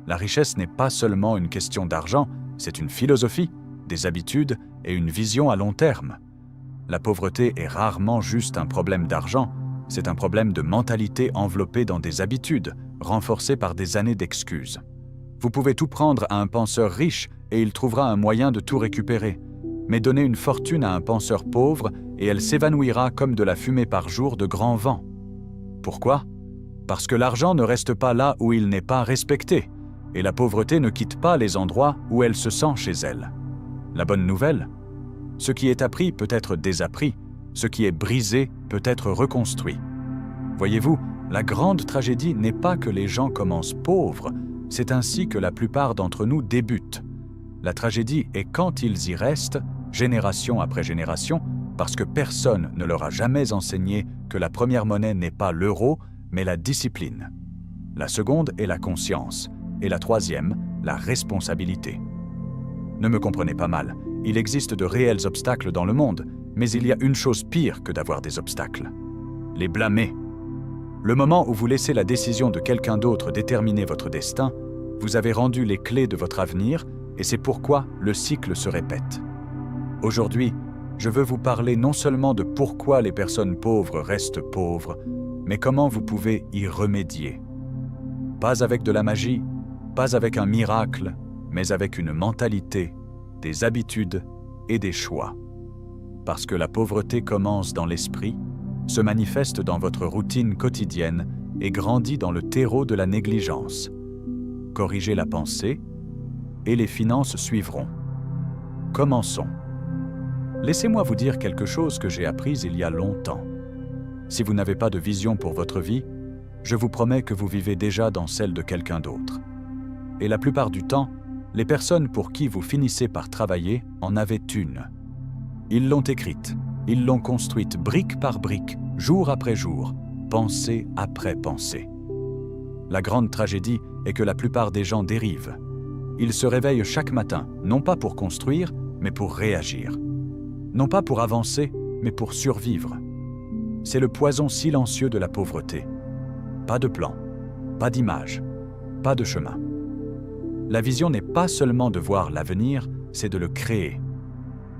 La richesse n'est pas seulement une question d'argent, c'est une philosophie, des habitudes et une vision à long terme. La pauvreté est rarement juste un problème d'argent, c'est un problème de mentalité enveloppée dans des habitudes, renforcées par des années d'excuses. Vous pouvez tout prendre à un penseur riche et il trouvera un moyen de tout récupérer. Mais donnez une fortune à un penseur pauvre et elle s'évanouira comme de la fumée par jour de grands vents. Pourquoi ? Parce que l'argent ne reste pas là où il n'est pas respecté, et la pauvreté ne quitte pas les endroits où elle se sent chez elle. La bonne nouvelle ? Ce qui est appris peut être désappris, ce qui est brisé peut être reconstruit. Voyez-vous, la grande tragédie n'est pas que les gens commencent pauvres, c'est ainsi que la plupart d'entre nous débutent. La tragédie est quand ils y restent, génération après génération, parce que personne ne leur a jamais enseigné que la première monnaie n'est pas l'euro, mais la discipline. La seconde est la conscience, et la troisième, la responsabilité. Ne me comprenez pas mal, il existe de réels obstacles dans le monde, mais il y a une chose pire que d'avoir des obstacles. Les blâmer. Le moment où vous laissez la décision de quelqu'un d'autre déterminer votre destin, vous avez rendu les clés de votre avenir, et c'est pourquoi le cycle se répète. Aujourd'hui, je veux vous parler non seulement de pourquoi les personnes pauvres restent pauvres, mais comment vous pouvez y remédier. Pas avec de la magie, pas avec un miracle, mais avec une mentalité, des habitudes et des choix. Parce que la pauvreté commence dans l'esprit, se manifeste dans votre routine quotidienne et grandit dans le terreau de la négligence. Corrigez la pensée et les finances suivront. Commençons. Laissez-moi vous dire quelque chose que j'ai appris il y a longtemps. Si vous n'avez pas de vision pour votre vie, je vous promets que vous vivez déjà dans celle de quelqu'un d'autre. Et la plupart du temps, les personnes pour qui vous finissez par travailler en avaient une. Ils l'ont écrite, ils l'ont construite brique par brique, jour après jour, pensée après pensée. La grande tragédie est que la plupart des gens dérivent. Ils se réveillent chaque matin, non pas pour construire, mais pour réagir. Non pas pour avancer, mais pour survivre. C'est le poison silencieux de la pauvreté. Pas de plan, pas d'image, pas de chemin. La vision n'est pas seulement de voir l'avenir, c'est de le créer.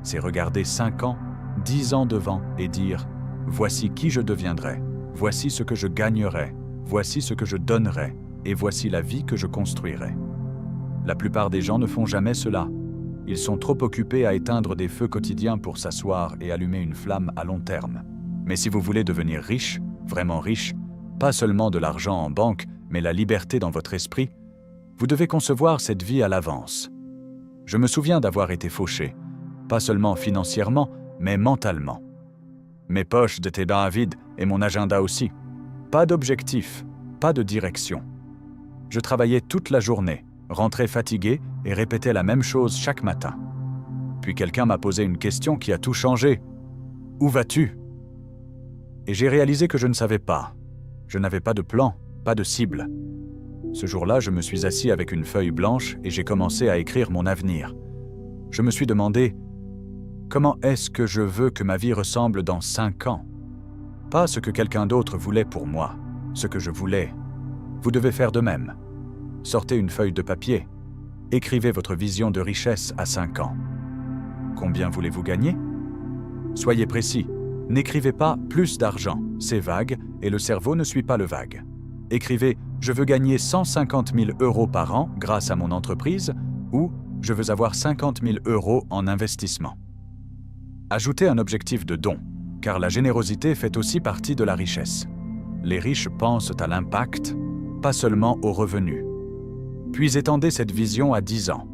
C'est regarder 5 ans, 10 ans devant et dire « Voici qui je deviendrai, voici ce que je gagnerai, voici ce que je donnerai, et voici la vie que je construirai. » La plupart des gens ne font jamais cela. Ils sont trop occupés à éteindre des feux quotidiens pour s'asseoir et allumer une flamme à long terme. Mais si vous voulez devenir riche, vraiment riche, pas seulement de l'argent en banque, mais la liberté dans votre esprit, vous devez concevoir cette vie à l'avance. Je me souviens d'avoir été fauché, pas seulement financièrement, mais mentalement. Mes poches étaient bien vides et mon agenda aussi. Pas d'objectif, pas de direction. Je travaillais toute la journée, rentrais fatigué et répétais la même chose chaque matin. Puis quelqu'un m'a posé une question qui a tout changé. « Où vas-tu » Et j'ai réalisé que je ne savais pas. Je n'avais pas de plan, pas de cible. Ce jour-là, je me suis assis avec une feuille blanche et j'ai commencé à écrire mon avenir. Je me suis demandé « Comment est-ce que je veux que ma vie ressemble dans 5 ans ?» Pas ce que quelqu'un d'autre voulait pour moi, ce que je voulais. Vous devez faire de même. Sortez une feuille de papier. Écrivez votre vision de richesse à 5 ans. Combien voulez-vous gagner ? Soyez précis. N'écrivez pas « plus d'argent », c'est vague et le cerveau ne suit pas le vague. Écrivez « je veux gagner 150 000 € par an grâce à mon entreprise » ou « je veux avoir 50 000 € en investissement ». Ajoutez un objectif de don, car la générosité fait aussi partie de la richesse. Les riches pensent à l'impact, pas seulement aux revenus. Puis étendez cette vision à 10 ans.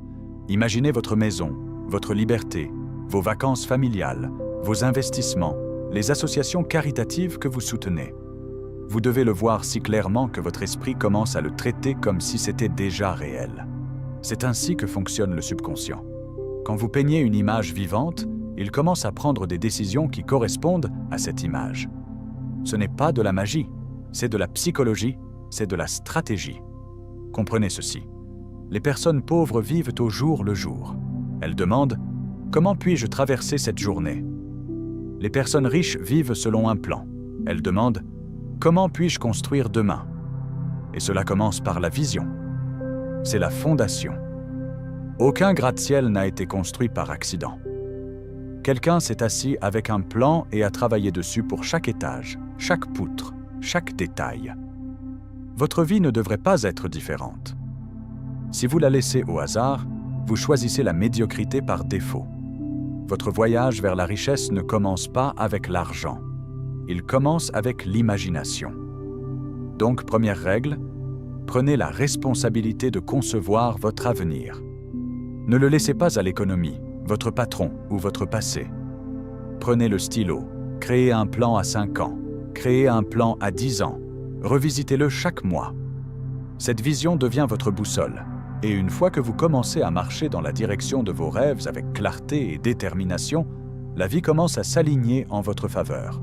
Imaginez votre maison, votre liberté, vos vacances familiales, vos investissements, les associations caritatives que vous soutenez. Vous devez le voir si clairement que votre esprit commence à le traiter comme si c'était déjà réel. C'est ainsi que fonctionne le subconscient. Quand vous peignez une image vivante, il commence à prendre des décisions qui correspondent à cette image. Ce n'est pas de la magie, c'est de la psychologie, c'est de la stratégie. Comprenez ceci. Les personnes pauvres vivent au jour le jour. Elles demandent « Comment puis-je traverser cette journée ?» Les personnes riches vivent selon un plan. Elles demandent « Comment puis-je construire demain ?» Et cela commence par la vision. c'est la fondation. Aucun gratte-ciel n'a été construit par accident. Quelqu'un s'est assis avec un plan et a travaillé dessus pour chaque étage, chaque poutre, chaque détail. Votre vie ne devrait pas être différente. Si vous la laissez au hasard, vous choisissez la médiocrité par défaut. Votre voyage vers la richesse ne commence pas avec l'argent. Il commence avec l'imagination. Donc, première règle, prenez la responsabilité de concevoir votre avenir. Ne le laissez pas à l'économie, votre patron ou votre passé. Prenez le stylo, créez un plan à 5 ans, créez un plan à 10 ans, revisitez-le chaque mois. Cette vision devient votre boussole, et une fois que vous commencez à marcher dans la direction de vos rêves avec clarté et détermination, la vie commence à s'aligner en votre faveur.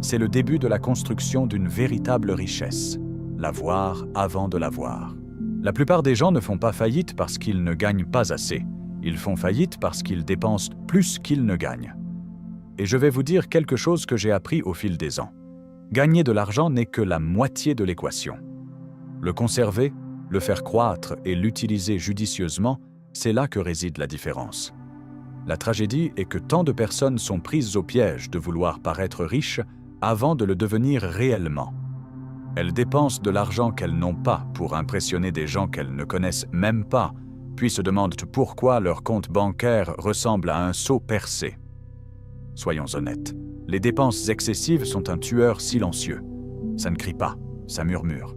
C'est le début de la construction d'une véritable richesse, l'avoir avant de l'avoir. La plupart des gens ne font pas faillite parce qu'ils ne gagnent pas assez. Ils font faillite parce qu'ils dépensent plus qu'ils ne gagnent. Et je vais vous dire quelque chose que j'ai appris au fil des ans. Gagner de l'argent n'est que la moitié de l'équation. Le conserver, le faire croître et l'utiliser judicieusement, c'est là que réside la différence. La tragédie est que tant de personnes sont prises au piège de vouloir paraître riches avant de le devenir réellement. Elles dépensent de l'argent qu'elles n'ont pas pour impressionner des gens qu'elles ne connaissent même pas, puis se demandent pourquoi leur compte bancaire ressemble à un seau percé. Soyons honnêtes, les dépenses excessives sont un tueur silencieux. Ça ne crie pas, ça murmure.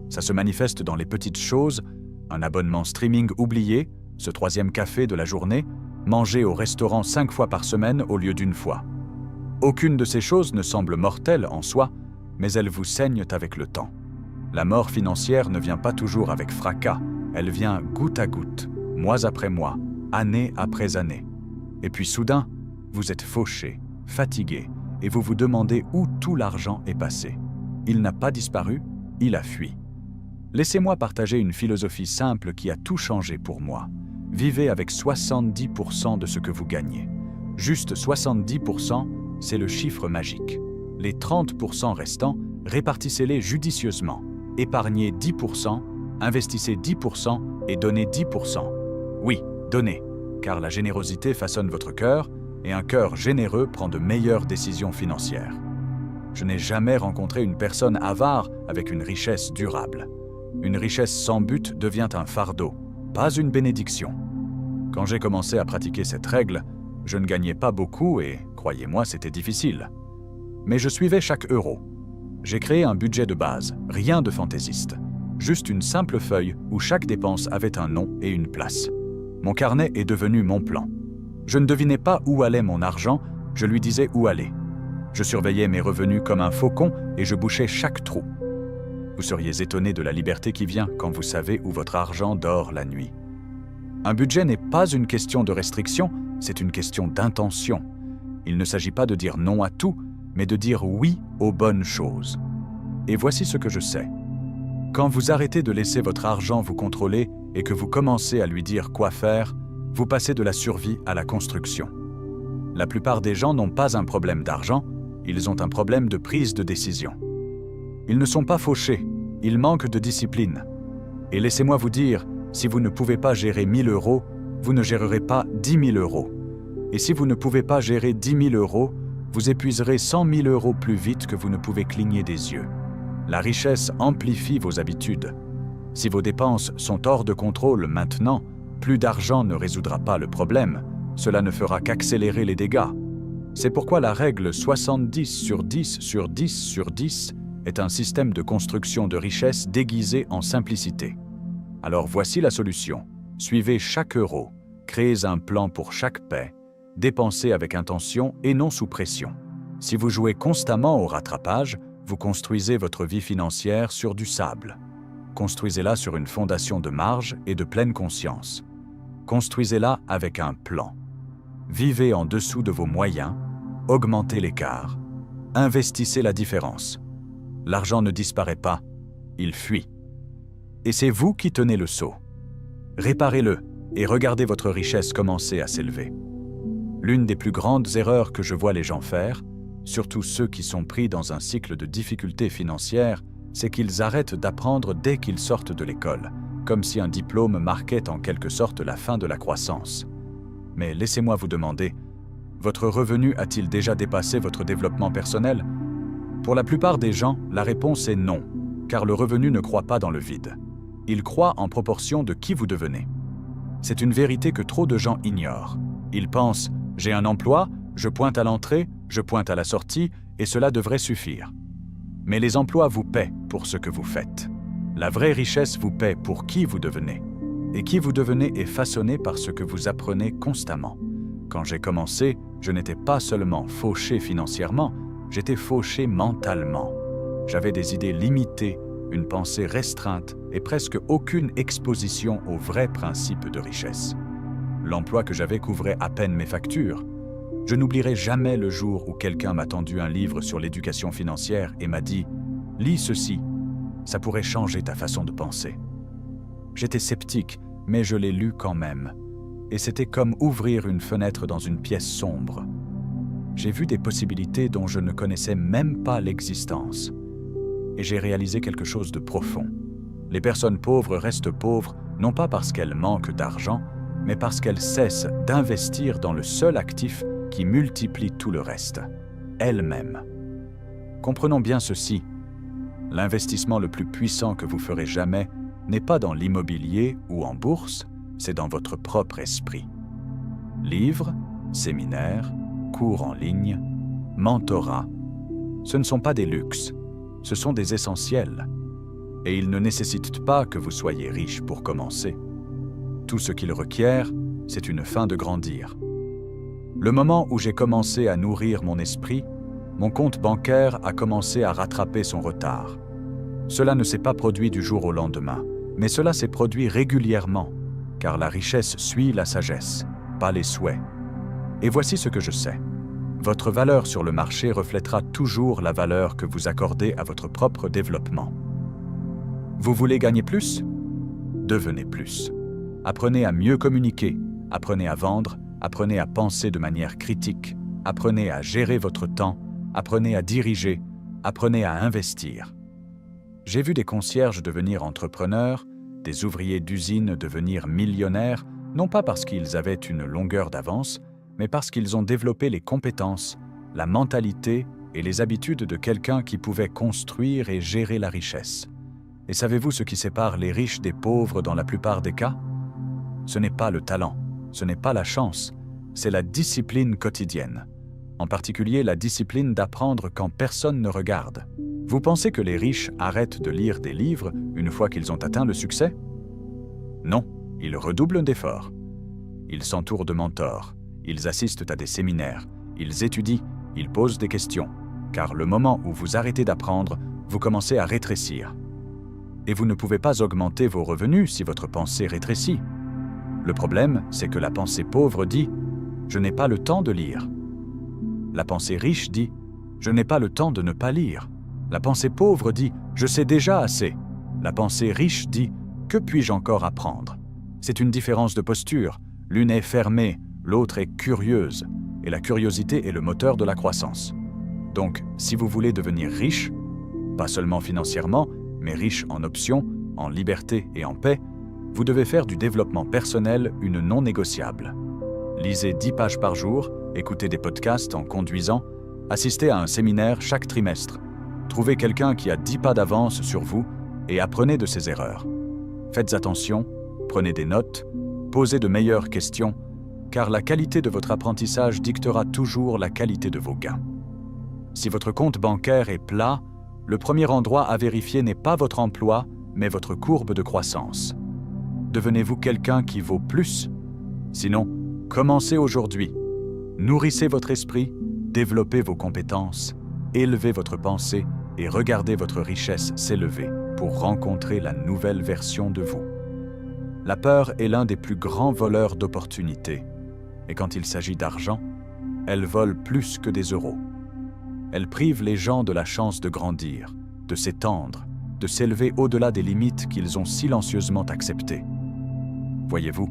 Ça se manifeste dans les petites choses, un abonnement streaming oublié, ce 3e café de la journée, manger au restaurant 5 fois par semaine au lieu d'une fois. Aucune de ces choses ne semble mortelle en soi, mais elles vous saignent avec le temps. La mort financière ne vient pas toujours avec fracas, elle vient goutte à goutte, mois après mois, année après année. Et puis soudain, vous êtes fauché, fatigué, et vous vous demandez où tout l'argent est passé. Il n'a pas disparu, il a fui. Laissez-moi partager une philosophie simple qui a tout changé pour moi. Vivez avec 70% de ce que vous gagnez. Juste 70%, c'est le chiffre magique. Les 30% restants, répartissez-les judicieusement. Épargnez 10%, investissez 10% et donnez 10%. Oui, donnez, car la générosité façonne votre cœur et un cœur généreux prend de meilleures décisions financières. Je n'ai jamais rencontré une personne avare avec une richesse durable. Une richesse sans but devient un fardeau, pas une bénédiction. Quand j'ai commencé à pratiquer cette règle, je ne gagnais pas beaucoup et, croyez-moi, c'était difficile. Mais je suivais chaque euro. J'ai créé un budget de base, rien de fantaisiste. Juste une simple feuille où chaque dépense avait un nom et une place. Mon carnet est devenu mon plan. Je ne devinais pas où allait mon argent, je lui disais où aller. Je surveillais mes revenus comme un faucon et je bouchais chaque trou. Vous seriez étonné de la liberté qui vient quand vous savez où votre argent dort la nuit. Un budget n'est pas une question de restriction, c'est une question d'intention. Il ne s'agit pas de dire non à tout, mais de dire oui aux bonnes choses. Et voici ce que je sais. Quand vous arrêtez de laisser votre argent vous contrôler et que vous commencez à lui dire quoi faire, vous passez de la survie à la construction. La plupart des gens n'ont pas un problème d'argent, ils ont un problème de prise de décision. Ils ne sont pas fauchés, ils manquent de discipline. Et laissez-moi vous dire, si vous ne pouvez pas gérer 1 000 euros, vous ne gérerez pas 10 000 euros. Et si vous ne pouvez pas gérer 10 000 euros, vous épuiserez 100 000 euros plus vite que vous ne pouvez cligner des yeux. La richesse amplifie vos habitudes. Si vos dépenses sont hors de contrôle maintenant, plus d'argent ne résoudra pas le problème. Cela ne fera qu'accélérer les dégâts. C'est pourquoi la règle 70 sur 10 sur 10 sur 10 est un système de construction de richesse déguisé en simplicité. Alors voici la solution. Suivez chaque euro, créez un plan pour chaque paie, dépensez avec intention et non sous pression. Si vous jouez constamment au rattrapage, vous construisez votre vie financière sur du sable. Construisez-la sur une fondation de marge et de pleine conscience. Construisez-la avec un plan. Vivez en dessous de vos moyens, augmentez l'écart, investissez la différence. L'argent ne disparaît pas, il fuit. Et c'est vous qui tenez le seau. Réparez-le et regardez votre richesse commencer à s'élever. L'une des plus grandes erreurs que je vois les gens faire, surtout ceux qui sont pris dans un cycle de difficultés financières, c'est qu'ils arrêtent d'apprendre dès qu'ils sortent de l'école, comme si un diplôme marquait en quelque sorte la fin de la croissance. Mais laissez-moi vous demander, votre revenu a-t-il déjà dépassé votre développement personnel? Pour la plupart des gens, la réponse est non, car le revenu ne croît pas dans le vide. Il croît en proportion de qui vous devenez. C'est une vérité que trop de gens ignorent. Ils pensent « j'ai un emploi, je pointe à l'entrée, je pointe à la sortie, et cela devrait suffire ». Mais les emplois vous paient pour ce que vous faites. La vraie richesse vous paie pour qui vous devenez. Et qui vous devenez est façonné par ce que vous apprenez constamment. Quand j'ai commencé, je n'étais pas seulement fauché financièrement, j'étais fauché mentalement. J'avais des idées limitées, une pensée restreinte et presque aucune exposition aux vrais principes de richesse. L'emploi que j'avais couvrait à peine mes factures. Je n'oublierai jamais le jour où quelqu'un m'a tendu un livre sur l'éducation financière et m'a dit « Lis ceci, ça pourrait changer ta façon de penser ». J'étais sceptique, mais je l'ai lu quand même. Et c'était comme ouvrir une fenêtre dans une pièce sombre. J'ai vu des possibilités dont je ne connaissais même pas l'existence. Et j'ai réalisé quelque chose de profond. Les personnes pauvres restent pauvres, non pas parce qu'elles manquent d'argent, mais parce qu'elles cessent d'investir dans le seul actif qui multiplie tout le reste, elles-mêmes. Comprenons bien ceci. L'investissement le plus puissant que vous ferez jamais n'est pas dans l'immobilier ou en bourse, c'est dans votre propre esprit. Livres, séminaires, cours en ligne, mentorat, ce ne sont pas des luxes, ce sont des essentiels. Et ils ne nécessitent pas que vous soyez riche pour commencer. Tout ce qu'ils requièrent, c'est une faim de grandir. Le moment où j'ai commencé à nourrir mon esprit, mon compte bancaire a commencé à rattraper son retard. Cela ne s'est pas produit du jour au lendemain, mais cela s'est produit régulièrement, car la richesse suit la sagesse, pas les souhaits. Et voici ce que je sais. Votre valeur sur le marché reflètera toujours la valeur que vous accordez à votre propre développement. Vous voulez gagner plus? Devenez plus. Apprenez à mieux communiquer, apprenez à vendre, apprenez à penser de manière critique, apprenez à gérer votre temps, apprenez à diriger, apprenez à investir. J'ai vu des concierges devenir entrepreneurs, des ouvriers d'usine devenir millionnaires, non pas parce qu'ils avaient une longueur d'avance, mais parce qu'ils ont développé les compétences, la mentalité et les habitudes de quelqu'un qui pouvait construire et gérer la richesse. Et savez-vous ce qui sépare les riches des pauvres dans la plupart des cas? Ce n'est pas le talent, ce n'est pas la chance, c'est la discipline quotidienne. En particulier la discipline d'apprendre quand personne ne regarde. Vous pensez que les riches arrêtent de lire des livres une fois qu'ils ont atteint le succès? Non, ils redoublent d'efforts. Ils s'entourent de mentors, ils assistent à des séminaires, ils étudient, ils posent des questions, car le moment où vous arrêtez d'apprendre, vous commencez à rétrécir. Et vous ne pouvez pas augmenter vos revenus si votre pensée rétrécit. Le problème, c'est que la pensée pauvre dit « Je n'ai pas le temps de lire ». La pensée riche dit « Je n'ai pas le temps de ne pas lire ». La pensée pauvre dit « Je sais déjà assez ». La pensée riche dit « Que puis-je encore apprendre ?» C'est une différence de posture. L'une est fermée, l'autre est curieuse. Et la curiosité est le moteur de la croissance. Donc, si vous voulez devenir riche, pas seulement financièrement, mais riche en options, en liberté et en paix, vous devez faire du développement personnel une non négociable. Lisez 10 pages par jour, écoutez des podcasts en conduisant, assistez à un séminaire chaque trimestre. Trouvez quelqu'un qui a 10 pas d'avance sur vous et apprenez de ses erreurs. Faites attention, prenez des notes, posez de meilleures questions, car la qualité de votre apprentissage dictera toujours la qualité de vos gains. Si votre compte bancaire est plat, le premier endroit à vérifier n'est pas votre emploi, mais votre courbe de croissance. Devenez-vous quelqu'un qui vaut plus? Sinon, commencez aujourd'hui. Nourrissez votre esprit, développez vos compétences, élevez votre pensée et regardez votre richesse s'élever pour rencontrer la nouvelle version de vous. La peur est l'un des plus grands voleurs d'opportunités. Et quand il s'agit d'argent, elle vole plus que des euros. Elle prive les gens de la chance de grandir, de s'étendre, de s'élever au-delà des limites qu'ils ont silencieusement acceptées. Voyez-vous,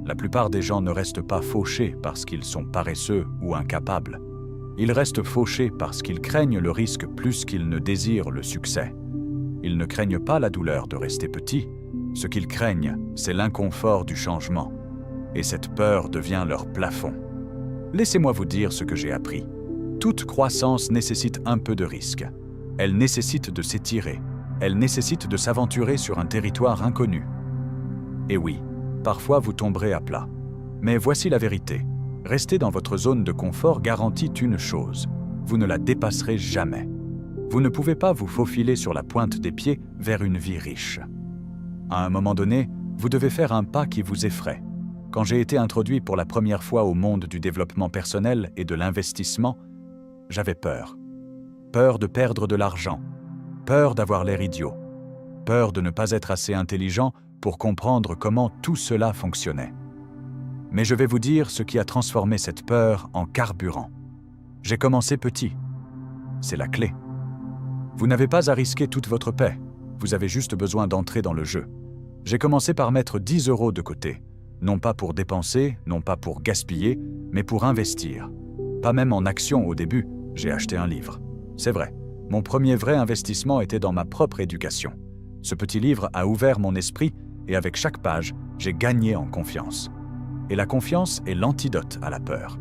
la plupart des gens ne restent pas fauchés parce qu'ils sont paresseux ou incapables. Ils restent fauchés parce qu'ils craignent le risque plus qu'ils ne désirent le succès. Ils ne craignent pas la douleur de rester petits, Ce qu'ils craignent, c'est l'inconfort du changement. Et cette peur devient leur plafond. Laissez-moi vous dire ce que j'ai appris. Toute croissance nécessite un peu de risque. Elle nécessite de s'étirer. Elle nécessite de s'aventurer sur un territoire inconnu. Et oui, parfois vous tomberez à plat. Mais voici la vérité. Rester dans votre zone de confort garantit une chose. Vous ne la dépasserez jamais. Vous ne pouvez pas vous faufiler sur la pointe des pieds vers une vie riche. À un moment donné, vous devez faire un pas qui vous effraie. Quand j'ai été introduit pour la première fois au monde du développement personnel et de l'investissement, j'avais peur. Peur de perdre de l'argent. Peur d'avoir l'air idiot. Peur de ne pas être assez intelligent pour comprendre comment tout cela fonctionnait. Mais je vais vous dire ce qui a transformé cette peur en carburant. J'ai commencé petit. C'est la clé. Vous n'avez pas à risquer toute votre paix. Vous avez juste besoin d'entrer dans le jeu. J'ai commencé par mettre 10 € de côté. Non pas pour dépenser, non pas pour gaspiller, mais pour investir. Pas même en actions au début, j'ai acheté un livre. C'est vrai, mon premier vrai investissement était dans ma propre éducation. Ce petit livre a ouvert mon esprit et avec chaque page, j'ai gagné en confiance. Et la confiance est l'antidote à la peur.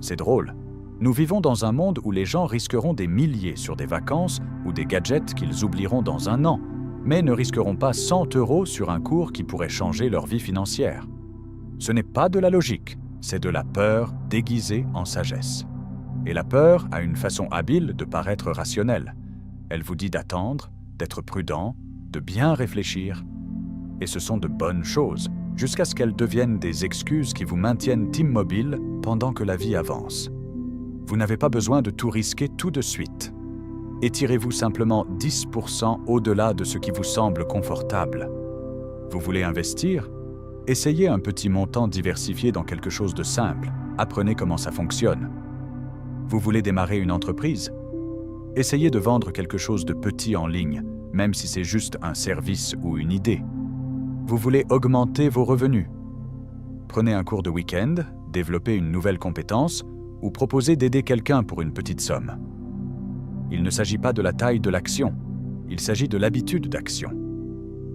C'est drôle. Nous vivons dans un monde où les gens risqueront des milliers sur des vacances ou des gadgets qu'ils oublieront dans un an, mais ne risqueront pas 100 € sur un cours qui pourrait changer leur vie financière. Ce n'est pas de la logique, c'est de la peur déguisée en sagesse. Et la peur a une façon habile de paraître rationnelle. Elle vous dit d'attendre, d'être prudent, de bien réfléchir. Et ce sont de bonnes choses, jusqu'à ce qu'elles deviennent des excuses qui vous maintiennent immobile pendant que la vie avance. Vous n'avez pas besoin de tout risquer tout de suite. Étirez-vous simplement 10% au-delà de ce qui vous semble confortable. Vous voulez investir ? Essayez un petit montant diversifié dans quelque chose de simple. Apprenez comment ça fonctionne. Vous voulez démarrer une entreprise ? Essayez de vendre quelque chose de petit en ligne, même si c'est juste un service ou une idée. Vous voulez augmenter vos revenus ? Prenez un cours de week-end, développez une nouvelle compétence ou proposez d'aider quelqu'un pour une petite somme. Il ne s'agit pas de la taille de l'action, il s'agit de l'habitude d'action.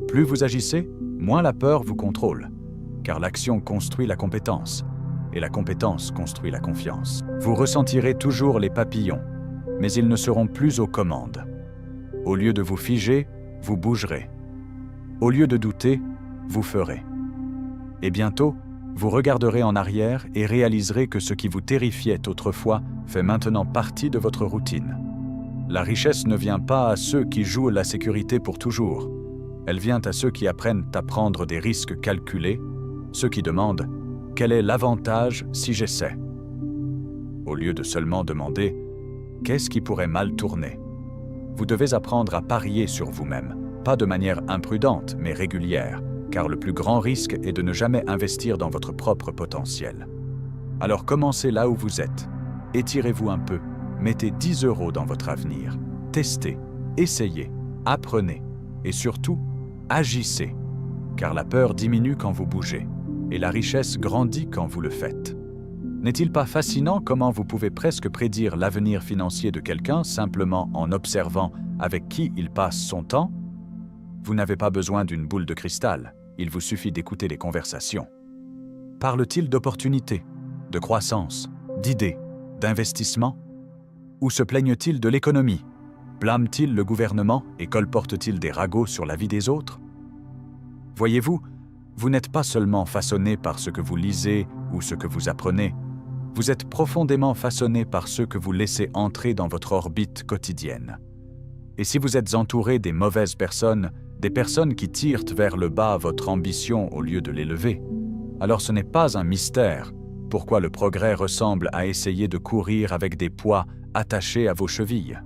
Plus vous agissez, moins la peur vous contrôle, car l'action construit la compétence, et la compétence construit la confiance. Vous ressentirez toujours les papillons, mais ils ne seront plus aux commandes. Au lieu de vous figer, vous bougerez. Au lieu de douter, vous ferez. Et bientôt, vous regarderez en arrière et réaliserez que ce qui vous terrifiait autrefois fait maintenant partie de votre routine. La richesse ne vient pas à ceux qui jouent la sécurité pour toujours. Elle vient à ceux qui apprennent à prendre des risques calculés, ceux qui demandent « Quel est l'avantage si j'essaie ?» au lieu de seulement demander « Qu'est-ce qui pourrait mal tourner ?» Vous devez apprendre à parier sur vous-même, pas de manière imprudente mais régulière, car le plus grand risque est de ne jamais investir dans votre propre potentiel. Alors commencez là où vous êtes. Étirez-vous un peu, mettez 10 € dans votre avenir. Testez, essayez, apprenez et surtout, agissez, car la peur diminue quand vous bougez et la richesse grandit quand vous le faites. N'est-il pas fascinant comment vous pouvez presque prédire l'avenir financier de quelqu'un simplement en observant avec qui il passe son temps ? Vous n'avez pas besoin d'une boule de cristal, il vous suffit d'écouter les conversations. Parle-t-il d'opportunités, de croissance, d'idées, d'investissement ? Ou se plaignent-ils de l'économie ? Blâment-ils le gouvernement et colportent-ils des ragots sur la vie des autres ? Voyez-vous, vous n'êtes pas seulement façonné par ce que vous lisez ou ce que vous apprenez, vous êtes profondément façonné par ceux que vous laissez entrer dans votre orbite quotidienne. Et si vous êtes entouré des mauvaises personnes, des personnes qui tirent vers le bas votre ambition au lieu de l'élever, alors ce n'est pas un mystère pourquoi le progrès ressemble à essayer de courir avec des poids attachés à vos chevilles.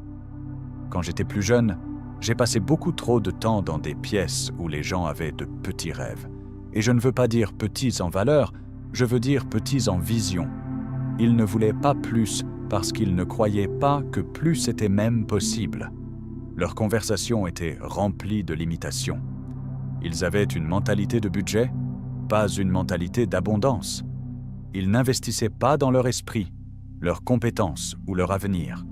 Quand j'étais plus jeune, j'ai passé beaucoup trop de temps dans des pièces où les gens avaient de petits rêves. Et je ne veux pas dire petits en valeur, je veux dire petits en vision. Ils ne voulaient pas plus parce qu'ils ne croyaient pas que plus était même possible. Leurs conversations étaient remplies de limitations. Ils avaient une mentalité de budget, pas une mentalité d'abondance. Ils n'investissaient pas dans leur esprit, leurs compétences ou leur avenir.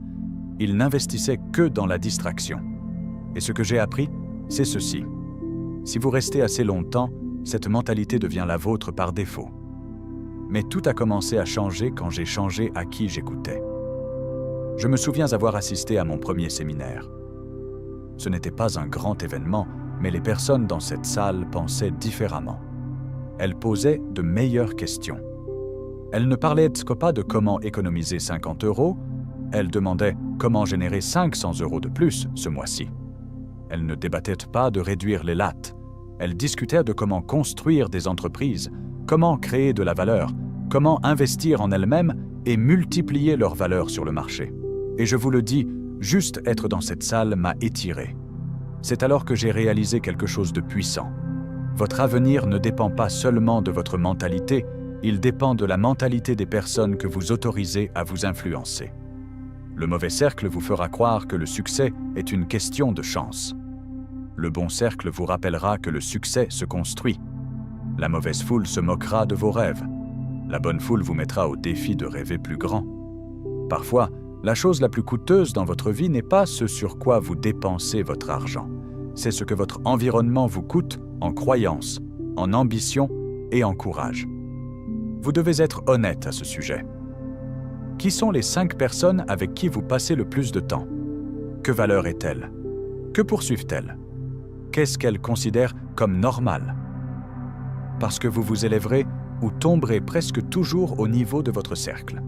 Ils n'investissaient que dans la distraction. Et ce que j'ai appris, c'est ceci. Si vous restez assez longtemps, cette mentalité devient la vôtre par défaut. Mais tout a commencé à changer quand j'ai changé à qui j'écoutais. Je me souviens avoir assisté à mon premier séminaire. Ce n'était pas un grand événement, mais les personnes dans cette salle pensaient différemment. Elles posaient de meilleures questions. Elles ne parlaient pas de comment économiser 50 €, elles demandaient comment générer 500 € de plus ce mois-ci. Elles ne débattaient pas de réduire les lattes. Elles discutaient de comment construire des entreprises, comment créer de la valeur, comment investir en elles-mêmes et multiplier leur valeur sur le marché. Et je vous le dis, juste être dans cette salle m'a étiré. C'est alors que j'ai réalisé quelque chose de puissant. Votre avenir ne dépend pas seulement de votre mentalité, il dépend de la mentalité des personnes que vous autorisez à vous influencer. Le mauvais cercle vous fera croire que le succès est une question de chance. Le bon cercle vous rappellera que le succès se construit. La mauvaise foule se moquera de vos rêves. La bonne foule vous mettra au défi de rêver plus grand. Parfois, la chose la plus coûteuse dans votre vie n'est pas ce sur quoi vous dépensez votre argent. C'est ce que votre environnement vous coûte en croyance, en ambition et en courage. Vous devez être honnête à ce sujet. Qui sont les 5 personnes avec qui vous passez le plus de temps? Que valeur est-elle? Que poursuivent-elles? Qu'est-ce qu'elles considèrent comme normal? Parce que vous vous élèverez ou tomberez presque toujours au niveau de votre cercle.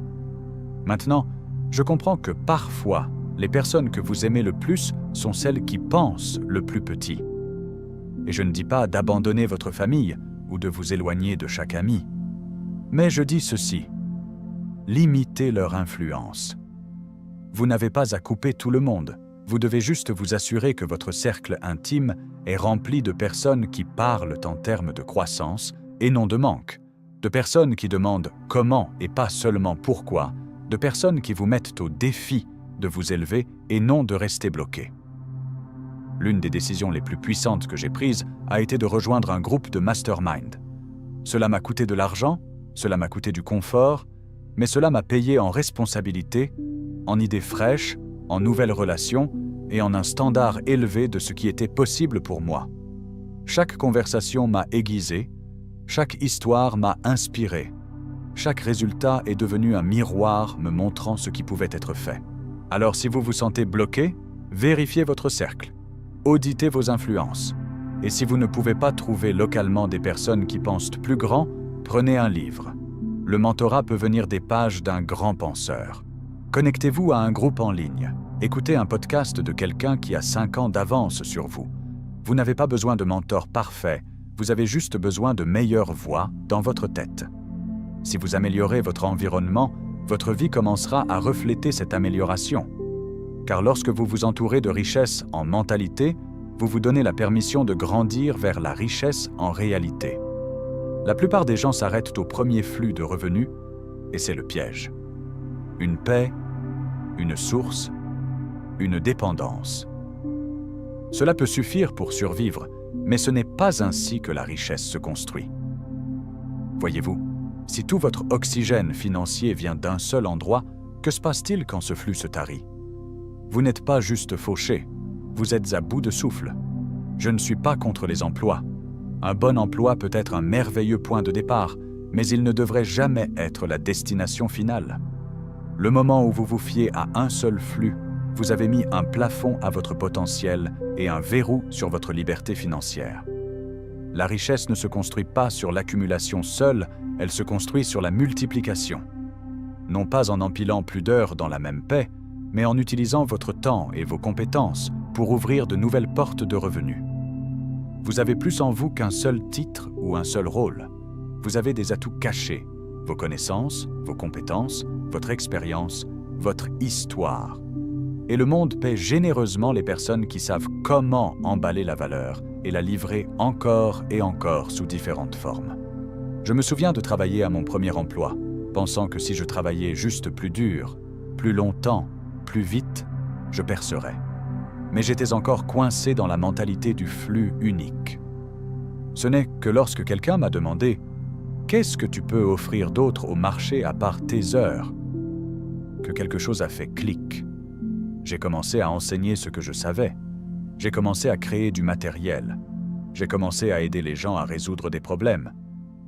Maintenant, je comprends que parfois, les personnes que vous aimez le plus sont celles qui pensent le plus petit. Et je ne dis pas d'abandonner votre famille ou de vous éloigner de chaque ami. Mais je dis ceci, limitez leur influence. Vous n'avez pas à couper tout le monde. Vous devez juste vous assurer que votre cercle intime est rempli de personnes qui parlent en termes de croissance et non de manque, de personnes qui demandent comment et pas seulement pourquoi, de personnes qui vous mettent au défi de vous élever et non de rester bloqué. L'une des décisions les plus puissantes que j'ai prises a été de rejoindre un groupe de mastermind. Cela m'a coûté de l'argent, cela m'a coûté du confort, mais cela m'a payé en responsabilité, en idées fraîches, en nouvelles relations et en un standard élevé de ce qui était possible pour moi. Chaque conversation m'a aiguisé, chaque histoire m'a inspiré, chaque résultat est devenu un miroir me montrant ce qui pouvait être fait. Alors si vous vous sentez bloqué, vérifiez votre cercle, auditez vos influences. Et si vous ne pouvez pas trouver localement des personnes qui pensent plus grand, prenez un livre. Le mentorat peut venir des pages d'un grand penseur. Connectez-vous à un groupe en ligne. Écoutez un podcast de quelqu'un qui a 5 ans d'avance sur vous. Vous n'avez pas besoin de mentor parfait, vous avez juste besoin de meilleures voix dans votre tête. Si vous améliorez votre environnement, votre vie commencera à refléter cette amélioration. Car lorsque vous vous entourez de richesse en mentalité, vous vous donnez la permission de grandir vers la richesse en réalité. La plupart des gens s'arrêtent au premier flux de revenus, et c'est le piège. Une paix, une source, une dépendance. Cela peut suffire pour survivre, mais ce n'est pas ainsi que la richesse se construit. Voyez-vous, si tout votre oxygène financier vient d'un seul endroit, que se passe-t-il quand ce flux se tarit? Vous n'êtes pas juste fauché, vous êtes à bout de souffle. Je ne suis pas contre les emplois. Un bon emploi peut être un merveilleux point de départ, mais il ne devrait jamais être la destination finale. Le moment où vous vous fiez à un seul flux, vous avez mis un plafond à votre potentiel et un verrou sur votre liberté financière. La richesse ne se construit pas sur l'accumulation seule, elle se construit sur la multiplication. Non pas en empilant plus d'heures dans la même paix, mais en utilisant votre temps et vos compétences pour ouvrir de nouvelles portes de revenus. Vous avez plus en vous qu'un seul titre ou un seul rôle. Vous avez des atouts cachés, vos connaissances, vos compétences, votre expérience, votre histoire. Et le monde paie généreusement les personnes qui savent comment emballer la valeur et la livrer encore et encore sous différentes formes. Je me souviens de travailler à mon premier emploi, pensant que si je travaillais juste plus dur, plus longtemps, plus vite, je percerais. Mais j'étais encore coincé dans la mentalité du flux unique. Ce n'est que lorsque quelqu'un m'a demandé « Qu'est-ce que tu peux offrir d'autre au marché à part tes heures ?» que quelque chose a fait clic. J'ai commencé à enseigner ce que je savais. J'ai commencé à créer du matériel. j'ai commencé à aider les gens à résoudre des problèmes.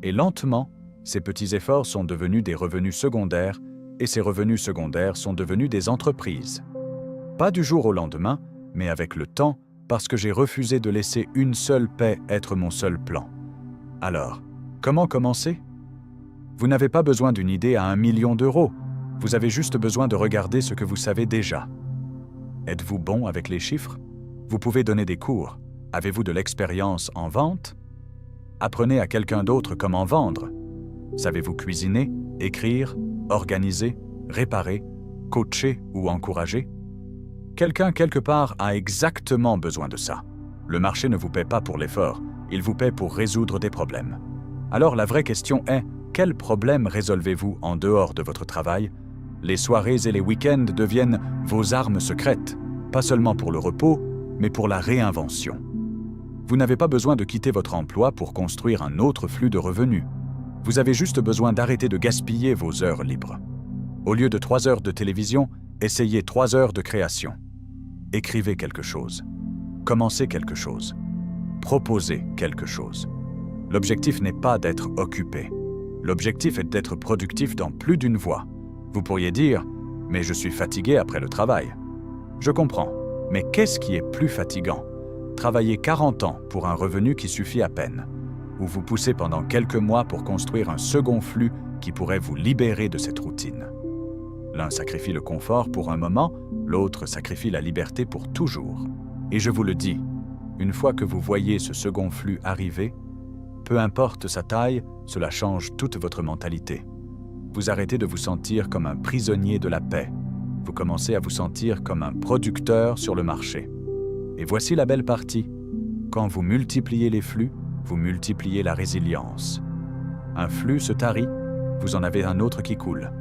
Et lentement, ces petits efforts sont devenus des revenus secondaires, et ces revenus secondaires sont devenus des entreprises. Pas du jour au lendemain, mais avec le temps, parce que j'ai refusé de laisser une seule paix être mon seul plan. Alors, comment commencer? Vous n'avez pas besoin d'une idée à 1 million d'euros, vous avez juste besoin de regarder ce que vous savez déjà. Êtes-vous bon avec les chiffres? Vous pouvez donner des cours. Avez-vous de l'expérience en vente? Apprenez à quelqu'un d'autre comment vendre. Savez-vous cuisiner, écrire, organiser, réparer, coacher ou encourager? Quelqu'un quelque part a exactement besoin de ça. Le marché ne vous paie pas pour l'effort, il vous paie pour résoudre des problèmes. Alors la vraie question est, quels problèmes résolvez-vous en dehors de votre travail? Les soirées et les week-ends deviennent vos armes secrètes, pas seulement pour le repos, mais pour la réinvention. Vous n'avez pas besoin de quitter votre emploi pour construire un autre flux de revenus. Vous avez juste besoin d'arrêter de gaspiller vos heures libres. Au lieu de 3 heures de télévision, essayez 3 heures de création. Écrivez quelque chose. Commencez quelque chose. Proposez quelque chose. L'objectif n'est pas d'être occupé. L'objectif est d'être productif dans plus d'une voie. Vous pourriez dire « mais je suis fatigué après le travail ». Je comprends, mais qu'est-ce qui est plus fatigant? Travailler 40 ans pour un revenu qui suffit à peine, ou vous poussez pendant quelques mois pour construire un second flux qui pourrait vous libérer de cette routine. L'un sacrifie le confort pour un moment, l'autre sacrifie la liberté pour toujours. Et je vous le dis, une fois que vous voyez ce second flux arriver, peu importe sa taille, cela change toute votre mentalité. Vous arrêtez de vous sentir comme un prisonnier de la paix. Vous commencez à vous sentir comme un producteur sur le marché. Et voici la belle partie. Quand vous multipliez les flux, vous multipliez la résilience. Un flux se tarit, vous en avez un autre qui coule.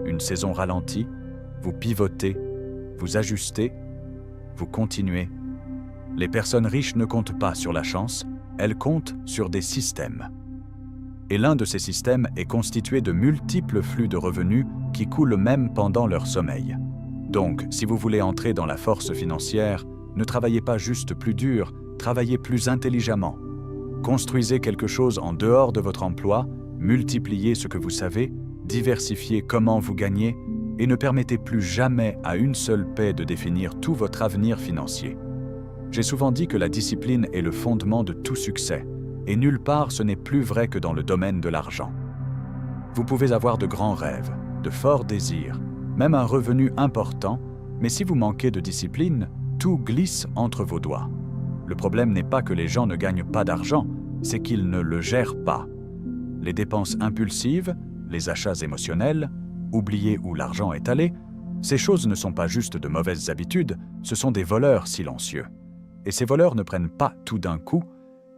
Une saison ralentit, vous pivotez, vous ajustez, vous continuez. Les personnes riches ne comptent pas sur la chance, elles comptent sur des systèmes. Et l'un de ces systèmes est constitué de multiples flux de revenus qui coulent même pendant leur sommeil. Donc, si vous voulez entrer dans la force financière, ne travaillez pas juste plus dur, travaillez plus intelligemment. Construisez quelque chose en dehors de votre emploi, multipliez ce que vous savez, diversifiez comment vous gagnez et ne permettez plus jamais à une seule paix de définir tout votre avenir financier. J'ai souvent dit que la discipline est le fondement de tout succès, et nulle part ce n'est plus vrai que dans le domaine de l'argent. Vous pouvez avoir de grands rêves, de forts désirs, même un revenu important, mais si vous manquez de discipline, tout glisse entre vos doigts. Le problème n'est pas que les gens ne gagnent pas d'argent, c'est qu'ils ne le gèrent pas. Les dépenses impulsives, les achats émotionnels, oublier où l'argent est allé, ces choses ne sont pas juste de mauvaises habitudes, ce sont des voleurs silencieux. Et ces voleurs ne prennent pas tout d'un coup,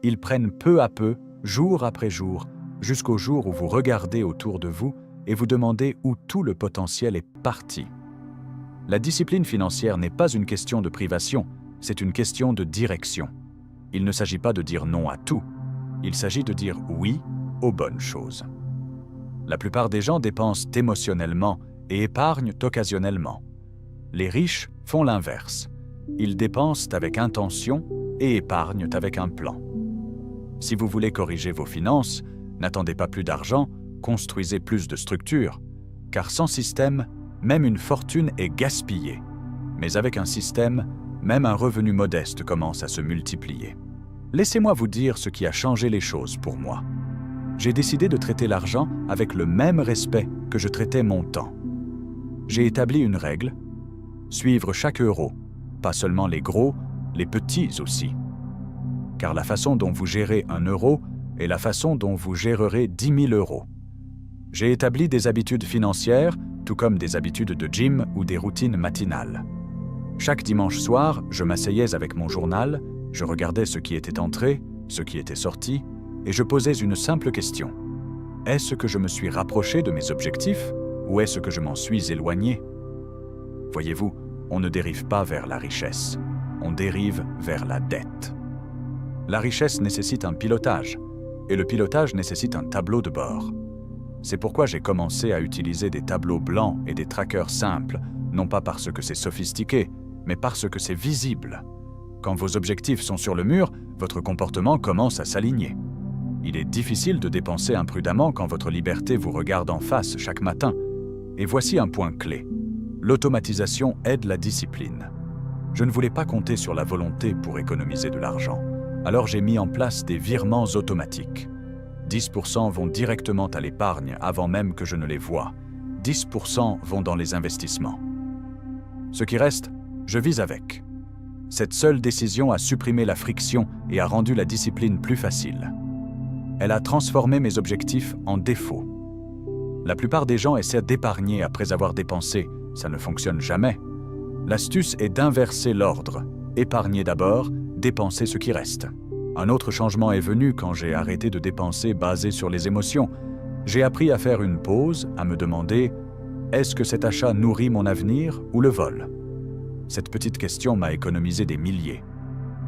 ils prennent peu à peu, jour après jour, jusqu'au jour où vous regardez autour de vous et vous demandez où tout le potentiel est parti. La discipline financière n'est pas une question de privation, c'est une question de direction. Il ne s'agit pas de dire non à tout, il s'agit de dire oui aux bonnes choses. La plupart des gens dépensent émotionnellement et épargnent occasionnellement. Les riches font l'inverse. Ils dépensent avec intention et épargnent avec un plan. Si vous voulez corriger vos finances, n'attendez pas plus d'argent, construisez plus de structures, car sans système, même une fortune est gaspillée. Mais avec un système, même un revenu modeste commence à se multiplier. Laissez-moi vous dire ce qui a changé les choses pour moi. J'ai décidé de traiter l'argent avec le même respect que je traitais mon temps. J'ai établi une règle, suivre chaque euro, pas seulement les gros, les petits aussi. Car la façon dont vous gérez 1 euro est la façon dont vous gérerez 10 000 euros. J'ai établi des habitudes financières, tout comme des habitudes de gym ou des routines matinales. Chaque dimanche soir, je m'asseyais avec mon journal, je regardais ce qui était entré, ce qui était sorti, et je posais une simple question. Est-ce que je me suis rapproché de mes objectifs ou est-ce que je m'en suis éloigné? Voyez-vous, on ne dérive pas vers la richesse, on dérive vers la dette. La richesse nécessite un pilotage, et le pilotage nécessite un tableau de bord. C'est pourquoi j'ai commencé à utiliser des tableaux blancs et des trackers simples, non pas parce que c'est sophistiqué, mais parce que c'est visible. Quand vos objectifs sont sur le mur, votre comportement commence à s'aligner. Il est difficile de dépenser imprudemment quand votre liberté vous regarde en face chaque matin. Et voici un point clé. L'automatisation aide la discipline. Je ne voulais pas compter sur la volonté pour économiser de l'argent. Alors j'ai mis en place des virements automatiques. 10% vont directement à l'épargne avant même que je ne les voie. 10% vont dans les investissements. Ce qui reste, je vis avec. Cette seule décision a supprimé la friction et a rendu la discipline plus facile. Elle a transformé mes objectifs en défauts. La plupart des gens essaient d'épargner après avoir dépensé. Ça ne fonctionne jamais. L'astuce est d'inverser l'ordre. Épargner d'abord, dépenser ce qui reste. Un autre changement est venu quand j'ai arrêté de dépenser basé sur les émotions. J'ai appris à faire une pause, à me demander « Est-ce que cet achat nourrit mon avenir ou le vole ?» Cette petite question m'a économisé des milliers.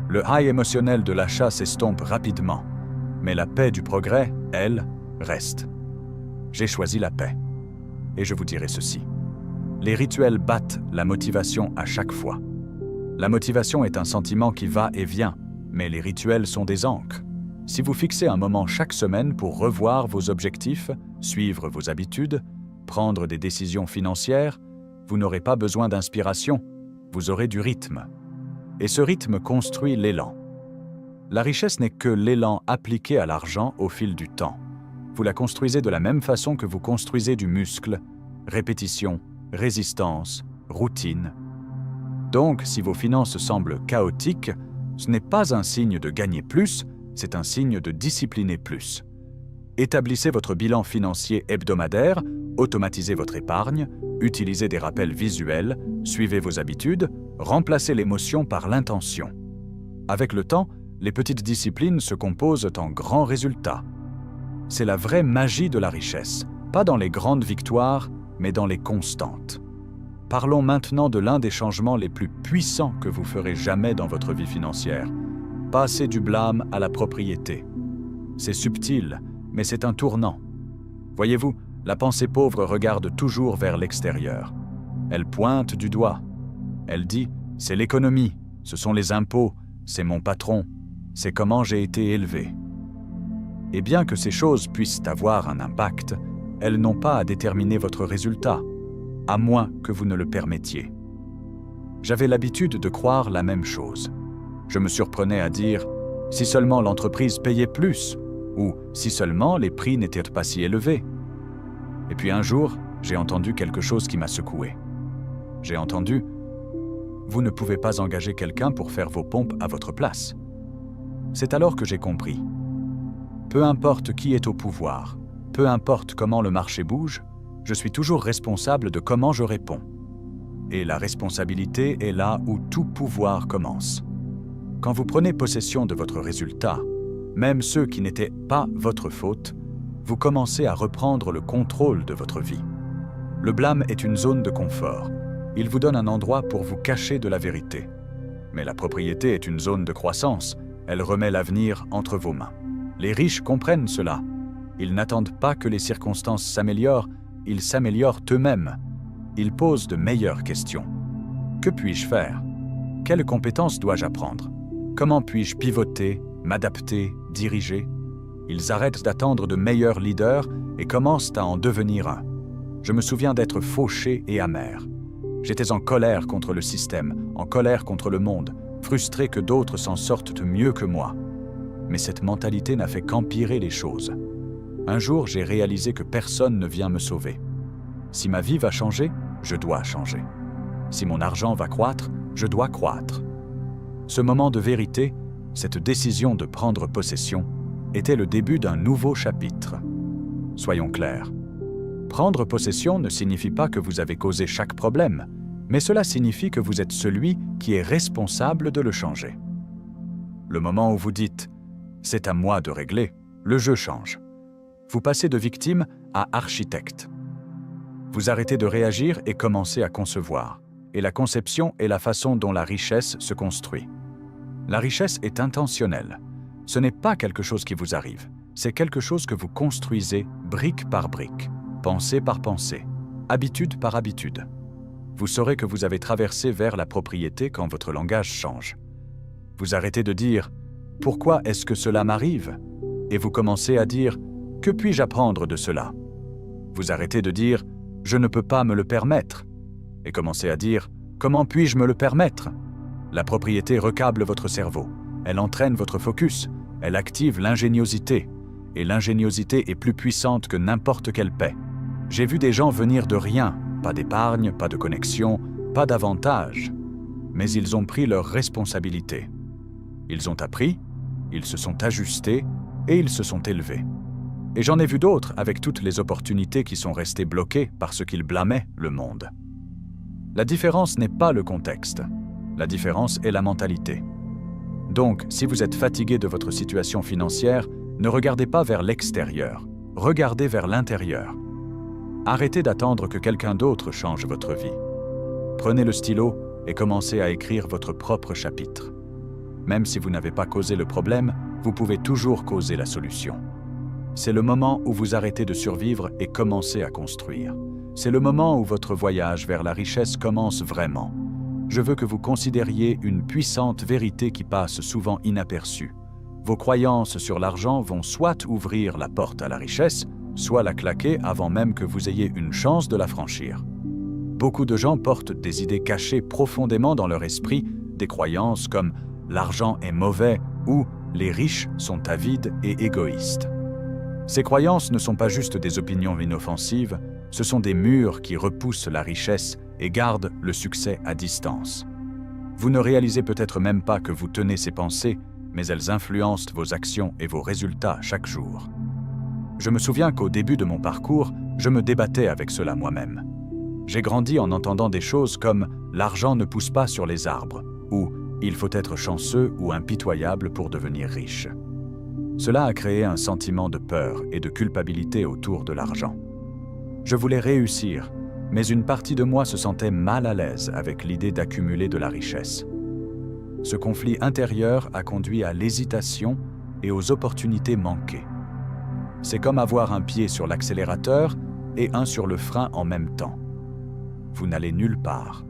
Le high émotionnel de l'achat s'estompe rapidement, mais la paix du progrès, elle, reste. J'ai choisi la paix. Et je vous dirai ceci. Les rituels battent la motivation à chaque fois. La motivation est un sentiment qui va et vient, mais les rituels sont des ancres. Si vous fixez un moment chaque semaine pour revoir vos objectifs, suivre vos habitudes, prendre des décisions financières, vous n'aurez pas besoin d'inspiration, vous aurez du rythme. Et ce rythme construit l'élan. La richesse n'est que l'élan appliqué à l'argent au fil du temps. Vous la construisez de la même façon que vous construisez du muscle, répétition, résistance, routine. Donc, si vos finances semblent chaotiques, ce n'est pas un signe de gagner plus, c'est un signe de discipliner plus. Établissez votre bilan financier hebdomadaire, automatisez votre épargne, utilisez des rappels visuels, suivez vos habitudes, remplacez l'émotion par l'intention. Avec le temps, les petites disciplines se composent en grands résultats. C'est la vraie magie de la richesse, pas dans les grandes victoires, mais dans les constantes. Parlons maintenant de l'un des changements les plus puissants que vous ferez jamais dans votre vie financière. Passer du blâme à la propriété. C'est subtil, mais c'est un tournant. Voyez-vous, la pensée pauvre regarde toujours vers l'extérieur. Elle pointe du doigt. Elle dit « c'est l'économie, ce sont les impôts, c'est mon patron, c'est comment j'ai été élevé ». Et bien que ces choses puissent avoir un impact, elles n'ont pas à déterminer votre résultat, à moins que vous ne le permettiez. J'avais l'habitude de croire la même chose. Je me surprenais à dire « si seulement l'entreprise payait plus » ou « si seulement les prix n'étaient pas si élevés ». Et puis un jour, j'ai entendu quelque chose qui m'a secoué. J'ai entendu « vous ne pouvez pas engager quelqu'un pour faire vos pompes à votre place ». C'est alors que j'ai compris. Peu importe qui est au pouvoir, peu importe comment le marché bouge, je suis toujours responsable de comment je réponds. Et la responsabilité est là où tout pouvoir commence. Quand vous prenez possession de votre résultat, même ceux qui n'étaient pas votre faute, vous commencez à reprendre le contrôle de votre vie. Le blâme est une zone de confort. Il vous donne un endroit pour vous cacher de la vérité. Mais la propriété est une zone de croissance. Elle remet l'avenir entre vos mains. Les riches comprennent cela. Ils n'attendent pas que les circonstances s'améliorent, ils s'améliorent eux-mêmes. Ils posent de meilleures questions. Que puis-je faire? Quelles compétences dois-je apprendre? Comment puis-je pivoter, m'adapter, diriger? Ils arrêtent d'attendre de meilleurs leaders et commencent à en devenir un. Je me souviens d'être fauché et amer. J'étais en colère contre le système, en colère contre le monde, frustré que d'autres s'en sortent mieux que moi. Mais cette mentalité n'a fait qu'empirer les choses. Un jour, j'ai réalisé que personne ne vient me sauver. Si ma vie va changer, je dois changer. Si mon argent va croître, je dois croître. Ce moment de vérité, cette décision de prendre possession, était le début d'un nouveau chapitre. Soyons clairs. Prendre possession ne signifie pas que vous avez causé chaque problème, mais cela signifie que vous êtes celui qui est responsable de le changer. Le moment où vous dites « c'est à moi de régler », le jeu change. Vous passez de victime à architecte. Vous arrêtez de réagir et commencez à concevoir. Et la conception est la façon dont la richesse se construit. La richesse est intentionnelle. Ce n'est pas quelque chose qui vous arrive, c'est quelque chose que vous construisez brique par brique, pensée par pensée, habitude par habitude. Vous saurez que vous avez traversé vers la propriété quand votre langage change. Vous arrêtez de dire « Pourquoi est-ce que cela m'arrive ?» et vous commencez à dire « Que puis-je apprendre de cela ?» Vous arrêtez de dire « Je ne peux pas me le permettre » et commencez à dire « Comment puis-je me le permettre ?» La propriété recable votre cerveau, elle entraîne votre focus, elle active l'ingéniosité, et l'ingéniosité est plus puissante que n'importe quelle paix. J'ai vu des gens venir de rien, pas d'épargne, pas de connexion, pas d'avantage, mais ils ont pris leurs responsabilités. Ils ont appris, ils se sont ajustés et ils se sont élevés. Et j'en ai vu d'autres avec toutes les opportunités qui sont restées bloquées parce qu'ils blâmaient le monde. La différence n'est pas le contexte, la différence est la mentalité. Donc, si vous êtes fatigué de votre situation financière, ne regardez pas vers l'extérieur, regardez vers l'intérieur. Arrêtez d'attendre que quelqu'un d'autre change votre vie. Prenez le stylo et commencez à écrire votre propre chapitre. Même si vous n'avez pas causé le problème, vous pouvez toujours causer la solution. C'est le moment où vous arrêtez de survivre et commencez à construire. C'est le moment où votre voyage vers la richesse commence vraiment. Je veux que vous considériez une puissante vérité qui passe souvent inaperçue. Vos croyances sur l'argent vont soit ouvrir la porte à la richesse, soit la claquer avant même que vous ayez une chance de la franchir. Beaucoup de gens portent des idées cachées profondément dans leur esprit, des croyances comme « l'argent est mauvais » ou « les riches sont avides et égoïstes ». Ces croyances ne sont pas juste des opinions inoffensives, ce sont des murs qui repoussent la richesse et gardent le succès à distance. Vous ne réalisez peut-être même pas que vous tenez ces pensées, mais elles influencent vos actions et vos résultats chaque jour. Je me souviens qu'au début de mon parcours, je me débattais avec cela moi-même. J'ai grandi en entendant des choses comme « l'argent ne pousse pas sur les arbres » ou « il faut être chanceux ou impitoyable pour devenir riche ». Cela a créé un sentiment de peur et de culpabilité autour de l'argent. Je voulais réussir, mais une partie de moi se sentait mal à l'aise avec l'idée d'accumuler de la richesse. Ce conflit intérieur a conduit à l'hésitation et aux opportunités manquées. C'est comme avoir un pied sur l'accélérateur et un sur le frein en même temps. Vous n'allez nulle part.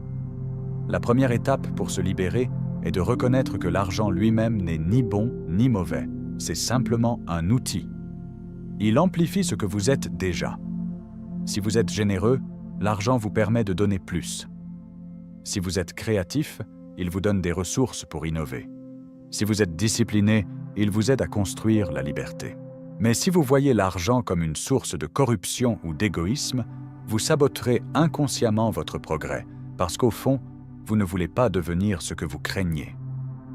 La première étape pour se libérer est de reconnaître que l'argent lui-même n'est ni bon ni mauvais. C'est simplement un outil. Il amplifie ce que vous êtes déjà. Si vous êtes généreux, l'argent vous permet de donner plus. Si vous êtes créatif, il vous donne des ressources pour innover. Si vous êtes discipliné, il vous aide à construire la liberté. Mais si vous voyez l'argent comme une source de corruption ou d'égoïsme, vous saboterez inconsciemment votre progrès, parce qu'au fond, vous ne voulez pas devenir ce que vous craignez.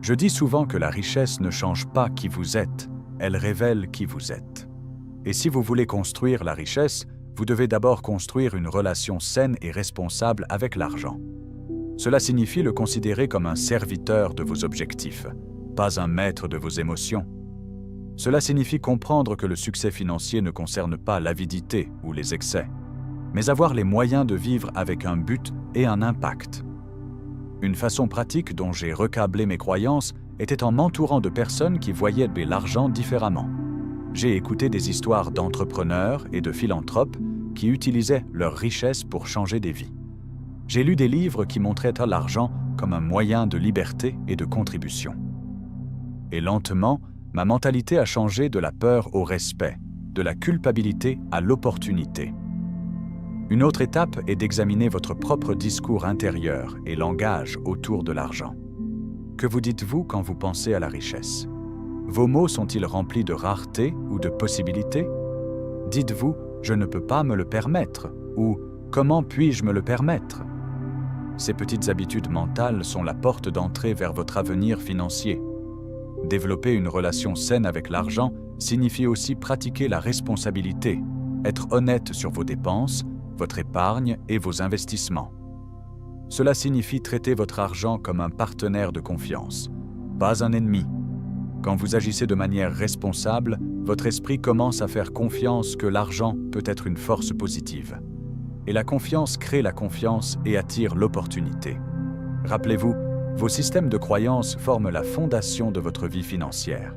Je dis souvent que la richesse ne change pas qui vous êtes, elle révèle qui vous êtes. Et si vous voulez construire la richesse, vous devez d'abord construire une relation saine et responsable avec l'argent. Cela signifie le considérer comme un serviteur de vos objectifs, pas un maître de vos émotions. Cela signifie comprendre que le succès financier ne concerne pas l'avidité ou les excès, mais avoir les moyens de vivre avec un but et un impact. Une façon pratique dont j'ai recablé mes croyances était en m'entourant de personnes qui voyaient l'argent différemment. J'ai écouté des histoires d'entrepreneurs et de philanthropes qui utilisaient leur richesse pour changer des vies. J'ai lu des livres qui montraient l'argent comme un moyen de liberté et de contribution. Et lentement, ma mentalité a changé de la peur au respect, de la culpabilité à l'opportunité. Une autre étape est d'examiner votre propre discours intérieur et langage autour de l'argent. Que vous dites-vous quand vous pensez à la richesse? Vos mots sont-ils remplis de rareté ou de possibilités? Dites-vous « je ne peux pas me le permettre » ou « comment puis-je me le permettre » Ces petites habitudes mentales sont la porte d'entrée vers votre avenir financier. Développer une relation saine avec l'argent signifie aussi pratiquer la responsabilité, être honnête sur vos dépenses, votre épargne et vos investissements. Cela signifie traiter votre argent comme un partenaire de confiance, pas un ennemi. Quand vous agissez de manière responsable, votre esprit commence à faire confiance que l'argent peut être une force positive. Et la confiance crée la confiance et attire l'opportunité. Rappelez-vous, vos systèmes de croyances forment la fondation de votre vie financière.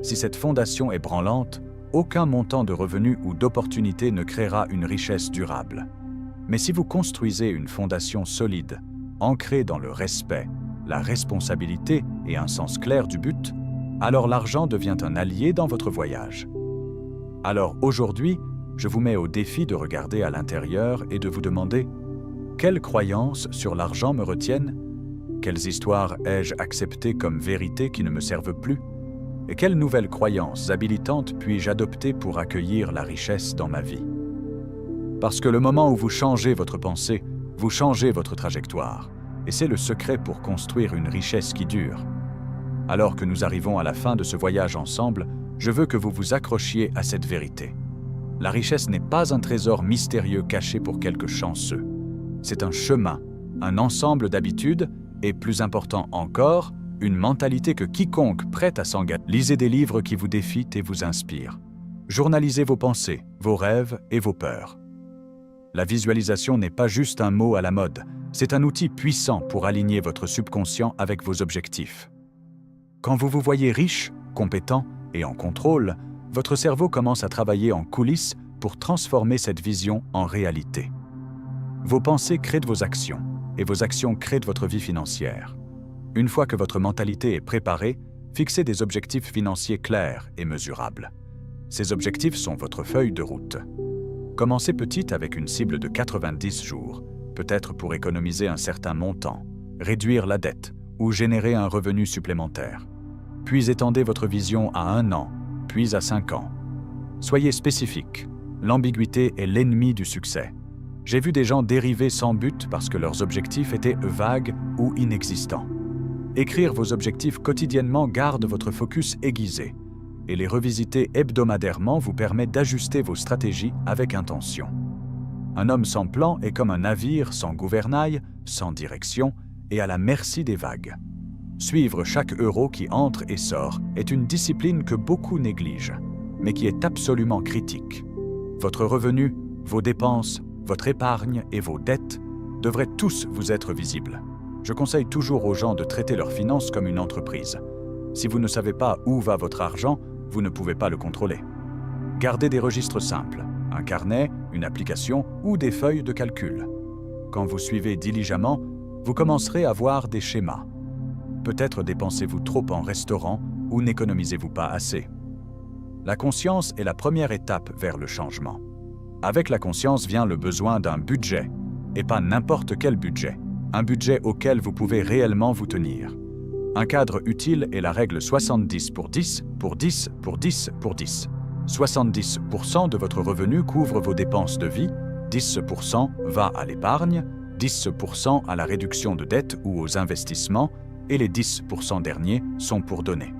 Si cette fondation est branlante, aucun montant de revenus ou d'opportunités ne créera une richesse durable. Mais si vous construisez une fondation solide, ancrée dans le respect, la responsabilité et un sens clair du but, alors l'argent devient un allié dans votre voyage. Alors aujourd'hui, je vous mets au défi de regarder à l'intérieur et de vous demander « Quelles croyances sur l'argent me retiennent ? Quelles histoires ai-je acceptées comme vérités qui ne me servent plus ? Et quelles nouvelles croyances habilitantes puis-je adopter pour accueillir la richesse dans ma vie ?» Parce que le moment où vous changez votre pensée, vous changez votre trajectoire. Et c'est le secret pour construire une richesse qui dure. Alors que nous arrivons à la fin de ce voyage ensemble, je veux que vous vous accrochiez à cette vérité. La richesse n'est pas un trésor mystérieux caché pour quelques chanceux. C'est un chemin, un ensemble d'habitudes et, plus important encore, une mentalité que quiconque prête à s'engager. Lisez des livres qui vous défient et vous inspirent. Journalisez vos pensées, vos rêves et vos peurs. La visualisation n'est pas juste un mot à la mode, c'est un outil puissant pour aligner votre subconscient avec vos objectifs. Quand vous vous voyez riche, compétent et en contrôle, votre cerveau commence à travailler en coulisses pour transformer cette vision en réalité. Vos pensées créent de vos actions, et vos actions créent de votre vie financière. Une fois que votre mentalité est préparée, fixez des objectifs financiers clairs et mesurables. Ces objectifs sont votre feuille de route. Commencez petite avec une cible de 90 jours, peut-être pour économiser un certain montant, réduire la dette ou générer un revenu supplémentaire. Puis étendez votre vision à 1 an, puis à 5 ans. Soyez spécifique. L'ambiguïté est l'ennemi du succès. J'ai vu des gens dériver sans but parce que leurs objectifs étaient vagues ou inexistants. Écrire vos objectifs quotidiennement garde votre focus aiguisé, et les revisiter hebdomadairement vous permet d'ajuster vos stratégies avec intention. Un homme sans plan est comme un navire sans gouvernail, sans direction et à la merci des vagues. Suivre chaque euro qui entre et sort est une discipline que beaucoup négligent, mais qui est absolument critique. Votre revenu, vos dépenses, votre épargne et vos dettes devraient tous vous être visibles. Je conseille toujours aux gens de traiter leurs finances comme une entreprise. Si vous ne savez pas où va votre argent, vous ne pouvez pas le contrôler. Gardez des registres simples, un carnet, une application ou des feuilles de calcul. Quand vous suivez diligemment, vous commencerez à voir des schémas. Peut-être dépensez-vous trop en restaurant ou n'économisez-vous pas assez. La conscience est la première étape vers le changement. Avec la conscience vient le besoin d'un budget, et pas n'importe quel budget, un budget auquel vous pouvez réellement vous tenir. Un cadre utile est la règle 70 pour 10 pour 10 pour 10 pour 10. 70% de votre revenu couvre vos dépenses de vie, 10% va à l'épargne, 10% à la réduction de dettes ou aux investissements, et les 10% derniers sont pour donner.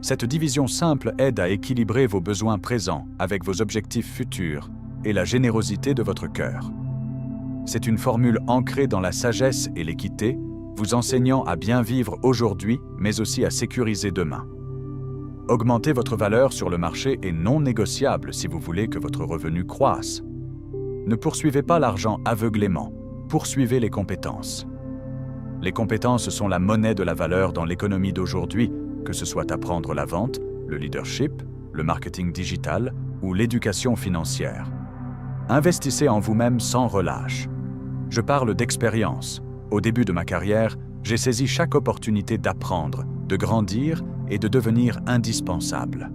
Cette division simple aide à équilibrer vos besoins présents avec vos objectifs futurs et la générosité de votre cœur. C'est une formule ancrée dans la sagesse et l'équité, vous enseignant à bien vivre aujourd'hui, mais aussi à sécuriser demain. Augmenter votre valeur sur le marché est non négociable si vous voulez que votre revenu croisse. Ne poursuivez pas l'argent aveuglément, poursuivez les compétences. Les compétences sont la monnaie de la valeur dans l'économie d'aujourd'hui, que ce soit apprendre la vente, le leadership, le marketing digital ou l'éducation financière. Investissez en vous-même sans relâche. Je parle d'expérience. Au début de ma carrière, j'ai saisi chaque opportunité d'apprendre, de grandir et de devenir indispensable.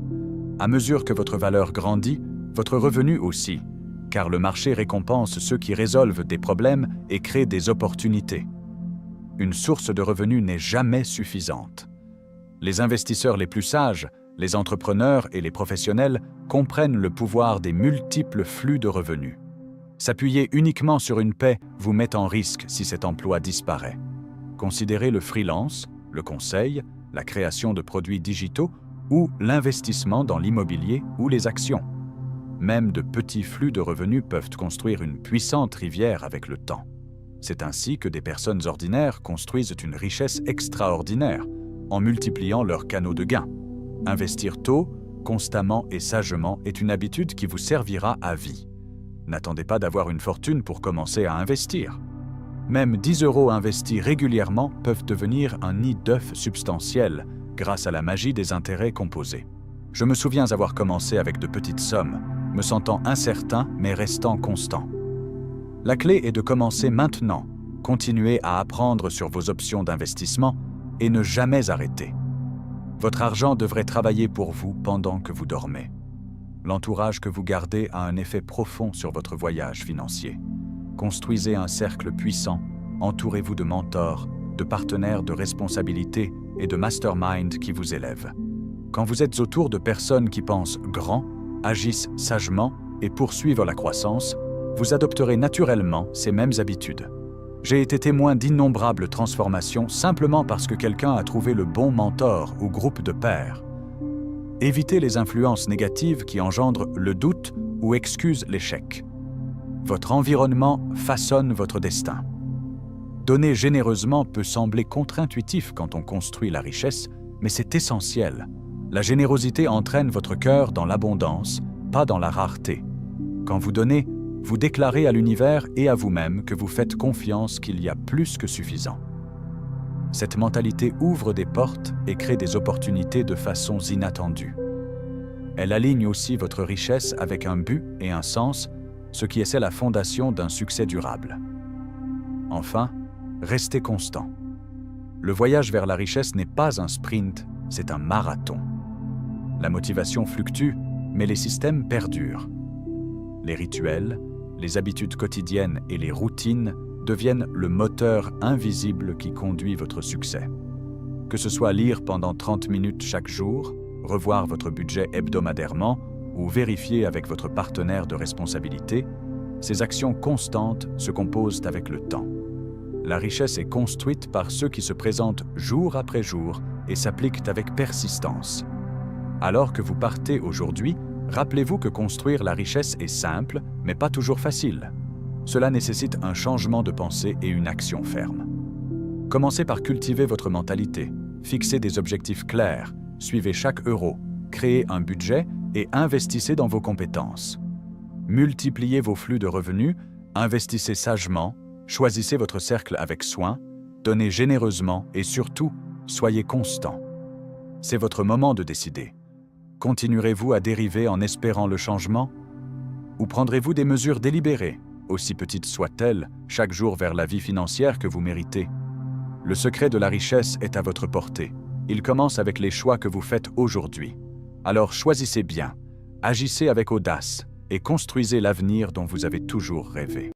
À mesure que votre valeur grandit, votre revenu aussi, car le marché récompense ceux qui résolvent des problèmes et créent des opportunités. Une source de revenus n'est jamais suffisante. Les investisseurs les plus sages, les entrepreneurs et les professionnels comprennent le pouvoir des multiples flux de revenus. S'appuyer uniquement sur une paie vous met en risque si cet emploi disparaît. Considérez le freelance, le conseil, la création de produits digitaux ou l'investissement dans l'immobilier ou les actions. Même de petits flux de revenus peuvent construire une puissante rivière avec le temps. C'est ainsi que des personnes ordinaires construisent une richesse extraordinaire en multipliant leurs canaux de gain. Investir tôt, constamment et sagement est une habitude qui vous servira à vie. N'attendez pas d'avoir une fortune pour commencer à investir. Même 10 € investis régulièrement peuvent devenir un nid d'œufs substantiel grâce à la magie des intérêts composés. Je me souviens avoir commencé avec de petites sommes, me sentant incertain mais restant constant. La clé est de commencer maintenant, Continuez à apprendre sur vos options d'investissement et ne jamais arrêter. Votre argent devrait travailler pour vous pendant que vous dormez. L'entourage que vous gardez a un effet profond sur votre voyage financier. Construisez un cercle puissant, entourez-vous de mentors, de partenaires de responsabilité et de mastermind qui vous élèvent. Quand vous êtes autour de personnes qui pensent grand, agissent sagement et poursuivent la croissance, vous adopterez naturellement ces mêmes habitudes. J'ai été témoin d'innombrables transformations simplement parce que quelqu'un a trouvé le bon mentor ou groupe de pairs. Évitez les influences négatives qui engendrent le doute ou excusent l'échec. Votre environnement façonne votre destin. Donner généreusement peut sembler contre-intuitif quand on construit la richesse, mais c'est essentiel. La générosité entraîne votre cœur dans l'abondance, pas dans la rareté. Quand vous donnez, vous déclarez à l'univers et à vous-même que vous faites confiance qu'il y a plus que suffisant. Cette mentalité ouvre des portes et crée des opportunités de façons inattendues. Elle aligne aussi votre richesse avec un but et un sens, ce qui est la fondation d'un succès durable. Enfin, restez constant. Le voyage vers la richesse n'est pas un sprint, c'est un marathon. La motivation fluctue, mais les systèmes perdurent. Les rituels, les habitudes quotidiennes et les routines deviennent le moteur invisible qui conduit votre succès. Que ce soit lire pendant 30 minutes chaque jour, revoir votre budget hebdomadairement ou vérifier avec votre partenaire de responsabilité, ces actions constantes se composent avec le temps. La richesse est construite par ceux qui se présentent jour après jour et s'appliquent avec persistance. Alors que vous partez aujourd'hui, rappelez-vous que construire la richesse est simple, mais pas toujours facile. Cela nécessite un changement de pensée et une action ferme. Commencez par cultiver votre mentalité, fixez des objectifs clairs, suivez chaque euro, créez un budget et investissez dans vos compétences. Multipliez vos flux de revenus, investissez sagement, choisissez votre cercle avec soin, donnez généreusement et surtout, soyez constant. C'est votre moment de décider. Continuerez-vous à dériver en espérant le changement? Ou prendrez-vous des mesures délibérées, aussi petites soient-elles, chaque jour vers la vie financière que vous méritez? Le secret de la richesse est à votre portée. Il commence avec les choix que vous faites aujourd'hui. Alors choisissez bien, agissez avec audace et construisez l'avenir dont vous avez toujours rêvé.